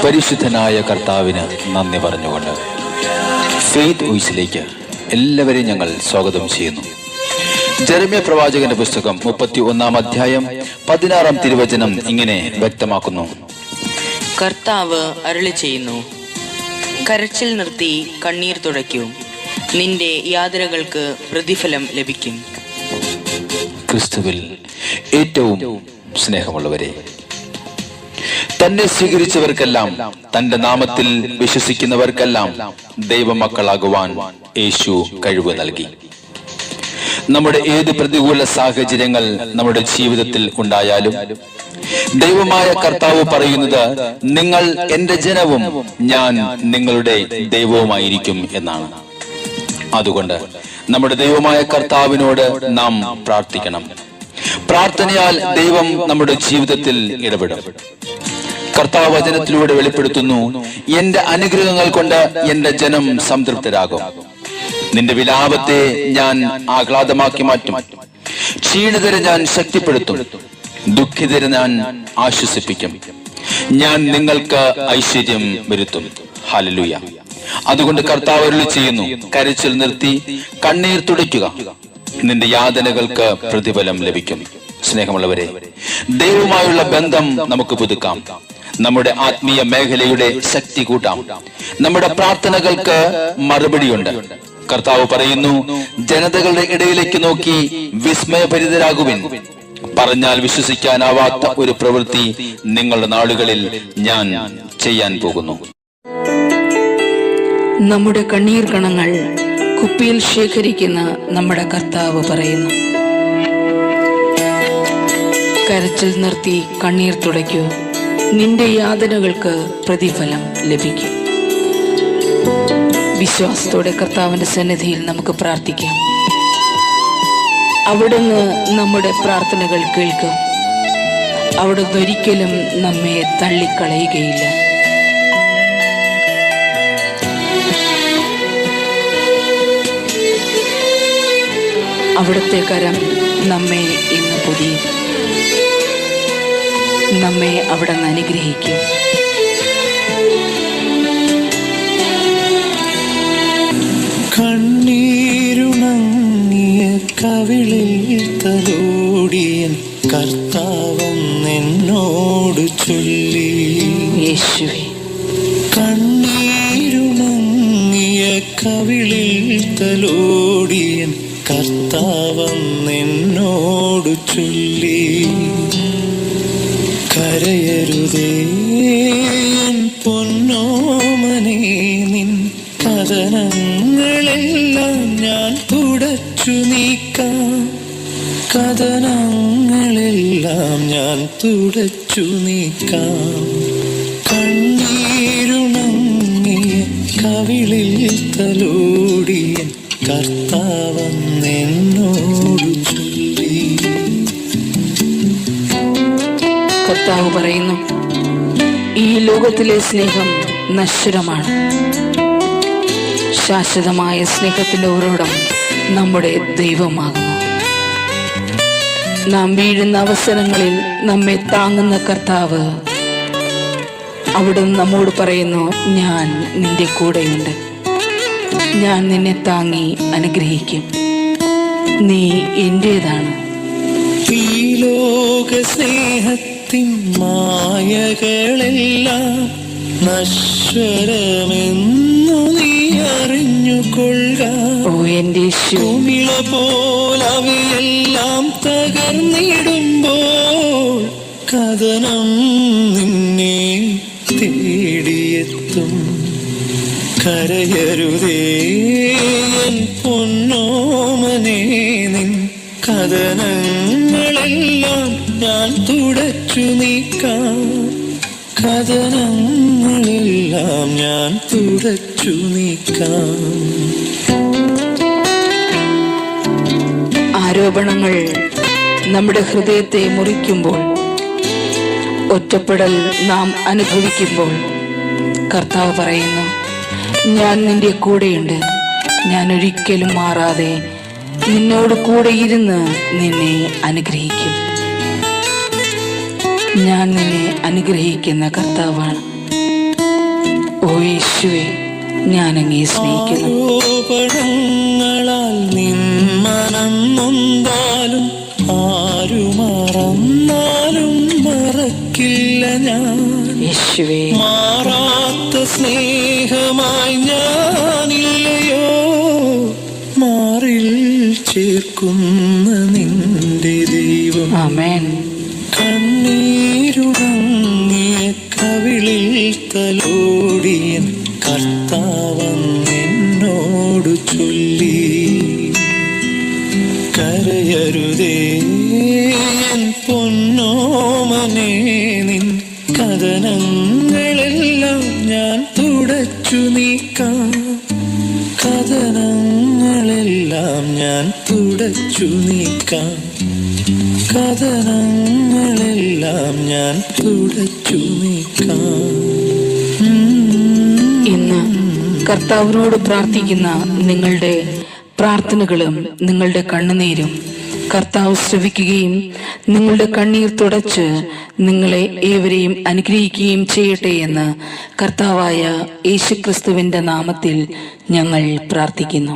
പരിശുദ്ധനായ കർത്താവിന് നന്ദി പറഞ്ഞുകൊണ്ട് ഫെയ്ത്ത് വോയിസിലേക്ക് എല്ലാവരെയും ഞങ്ങൾ സ്വാഗതം ചെയ്യുന്നു. ജെറമ്യ പ്രവാചകന്റെ പുസ്തകം 31-ാം അധ്യായം 16-ാം തിരുവചനം ഇങ്ങനെ വ്യക്തമാക്കുന്നു: കർത്താവ് അരുളി ചെയ്യുന്നു, കരച്ചിൽ നിർത്തി കണ്ണീർ തുടയ്ക്കൂ, നിന്റെ യാതനകൾക്ക് പ്രതിഫലം ലഭിക്കും. ക്രിസ്തുവിൽ ഏറ്റവും സ്നേഹമുള്ളവരെ, തന്നെ സ്വീകരിച്ചവർക്കെല്ലാം, തന്റെ നാമത്തിൽ വിശ്വസിക്കുന്നവർക്കെല്ലാം ദൈവമക്കളാകുവാൻ യേശു കഴിവ് നൽകി. നമ്മുടെ ഏത് പ്രതികൂല സാഹചര്യങ്ങൾ നമ്മുടെ ജീവിതത്തിൽ ഉണ്ടായാലും ദൈവമായ കർത്താവ് പറയുന്നത്, നിങ്ങൾ എന്റെ ജനവും ഞാൻ നിങ്ങളുടെ ദൈവവുമായിരിക്കും എന്നാണ്. അതുകൊണ്ട് നമ്മുടെ ദൈവമായ കർത്താവിനോട് നാം പ്രാർത്ഥിക്കണം. പ്രാർത്ഥനയാൽ ദൈവം നമ്മുടെ ജീവിതത്തിൽ ഇടപെടും. കർത്താവ് വചനത്തിലൂടെ വെളിപ്പെടുത്തുന്നു, എന്റെ അനുഗ്രഹങ്ങൾ കൊണ്ട് എന്റെ ജനം സംതൃപ്തരാകും. നിന്റെ വിലാപത്തെ ഞാൻ ആഹ്ലാദമാക്കി മാറ്റും. ക്ഷീണിതരെ ഞാൻ ശക്തിപ്പെടുത്തും, ദുഃഖിതരെ ഞാൻ ആശ്വസിപ്പിക്കും. ഞാൻ നിങ്ങൾക്ക് ഐശ്വര്യം വരുത്തും. ഹല്ലേലൂയ. അതുകൊണ്ട് കർത്താവ് അരുളി ചെയ്യുന്നു, കരച്ചിൽ നിർത്തി കണ്ണീർ തുടയ്ക്കുക, നിന്റെ യാതനകൾക്ക് പ്രതിഫലം ലഭിക്കും. സ്നേഹമുള്ളവരെ, ദൈവവുമായുള്ള ബന്ധം നമുക്ക് പുതുക്കാം. നമ്മുടെ ആത്മീയ മേഖലയുടെ ശക്തി കൂട്ടാം. നമ്മുടെ പ്രാർത്ഥനകൾക്ക് മറുപടിയുണ്ട്. കർത്താവ് പറയുന്നു, ജനതകളുടെ ഇടയിലേക്ക് നോക്കി വിസ്മയഭരിതരാകുവിൻ. പറഞ്ഞാൽ വിശ്വസിക്കാനാവാത്ത ഒരു പ്രവൃത്തി നിങ്ങളുടെ നാളുകളിൽ ഞാൻ ചെയ്യാൻ പോകുന്നു. നമ്മുടെ കണ്ണീർ കണങ്ങൾ കുപ്പിയിൽ ശേഖരിക്കുന്ന നമ്മുടെ കർത്താവ് പറയുന്നു, കരച്ചിൽ നിർത്തി കണ്ണീർ തുടയ്ക്കൂ, നിന്റെ യാതനകൾക്ക് പ്രതിഫലം ലഭിക്കും. വിശ്വാസത്തോടെ കർത്താവിന്റെ സന്നിധിയിൽ നമുക്ക് പ്രാർത്ഥിക്കാം. അവിടുന്ന് നമ്മുടെ പ്രാർത്ഥനകൾ കേൾക്കും. അവിടുന്ന് ഒരിക്കലും നമ്മെ തള്ളിക്കളയുകയില്ല. അവിടുത്തെ കരം നമ്മെ ഇന്ന് പൊതിയും. നമ്മെ അവിടുന്ന് അനുഗ്രഹിക്കും. കണ്ണീരുണങ്ങിയ കവിളിൽ തലോടിയൻ കർത്താവൻ എന്നോട് ചൊല്ലി. യേശുവേ, കണ്ണീരുണങ്ങിയ കവിളിൽ തലോടിയൻ കർത്താവൻ എന്നോട് ചൊല്ലി. കരയരുതേ എൻ പൊന്നോമനേ, നിൻ കഥനങ്ങളെല്ലാം ഞാൻ തുടച്ചു നീക്കാം. കഥനങ്ങളെല്ലാം ഞാൻ തുടച്ചു നീക്കാം. കണ്ണീരുണങ്ങിയ കവിളിൽ തലോടിയൻ കർത്താവെന്നോട് ചൊല്ലി. കർത്താവ് പറയുന്നു, ഈ ലോകത്തിലെ സ്നേഹം നശ്വരമാണ്. ശാശ്വതമായ സ്നേഹത്തിന്റെ ഉറവിടം നമ്മുടെ ദൈവമാകുന്നു. നാം വീഴുന്ന അവസരങ്ങളിൽ നമ്മെ താങ്ങുന്ന കർത്താവ്, അവിടുന്ന് നമ്മോട് പറയുന്നു, ഞാൻ നിന്റെ കൂടെയുണ്ട്. ഞാൻ നിന്നെ താങ്ങി അനുഗ്രഹിക്കും. നീ എന്റേതാണ്. ഈ ലോക സ്നേഹത്തിൻ മായകളെല്ലാം നശ്വരമെന്നു നീ അറിഞ്ഞുകൊള്ളുക. ഓ എന്റെ കുമിള പോലവയെല്ലാം തകർന്നിടുമ്പോൾ കഥനം നിന്നെ തേടിയെത്തും. കരയരുതേ എൻ പൊന്നോമനേ, നിൻ കഥനങ്ങളെല്ലാം ഞാൻ തുടച്ചു നീക്കാം. കഥനങ്ങളെല്ലാം ഞാൻ തുടച്ചു നീക്കാം. ആരോപണങ്ങൾ നമ്മുടെ ഹൃദയത്തെ മുറിക്കുമ്പോൾ, ഒറ്റപ്പെടൽ നാം അനുഭവിക്കുമ്പോൾ, കർത്താവ് പറയുന്നു, ഞാൻ നിന്റെ കൂടെയുണ്ട്. ഞാൻ ഒരിക്കലും മാറാതെ നിന്നോട് കൂടെ ഇരുന്ന് നിന്നെ അനുഗ്രഹിക്കും. ഞാൻ നിന്നെ അനുഗ്രഹിക്കുന്ന കർത്താവാണ്. ഓ യേശുവേ, ഞാൻ അങ്ങേ സ്നേഹിക്കുന്നു. ആരോപണങ്ങളാൽ നിൻ മനം നൊന്താലും ആരു മറന്നാലും മറക്കില്ല ഞാൻ. യേശുവേ, മാറാത്ത സ്നേഹമായി ഞാനില്ലയോ, മാറിൽ ചേർക്കുന്ന നിന്റെ ദൈവം. ആമേൻ. കണ്ണീരുടങ്ങിയ കവിളിൽ തലോടിയൻ കർത്താവെന്നോടു ചൊല്ലി, കരയരുതേ എൻ പൊന്നോമനേ, നിൻ കഥനങ്ങളെല്ലാം ഞാൻ തുടച്ചു നീക്കാം. കഥനങ്ങളെല്ലാം ഞാൻ തുടച്ചു നീക്കാം. കഥനങ്ങളെല്ലാം ഞാൻ തുടച്ചു നീക്കാം. ഇന്ന് കർത്താവിനോട് പ്രാർത്ഥിക്കുന്ന നിങ്ങളുടെ പ്രാർത്ഥനകളും നിങ്ങളുടെ കണ്ണുനീരും കർത്താവ് ശ്രവിക്കുകയും നിങ്ങളുടെ കണ്ണീർ തുടച്ച് നിങ്ങളെ ഏവരെയും അനുഗ്രഹിക്കുകയും ചെയ്യട്ടെ എന്ന് കർത്താവായ യേശുക്രിസ്തുവിന്റെ നാമത്തിൽ ഞങ്ങൾ പ്രാർത്ഥിക്കുന്നു.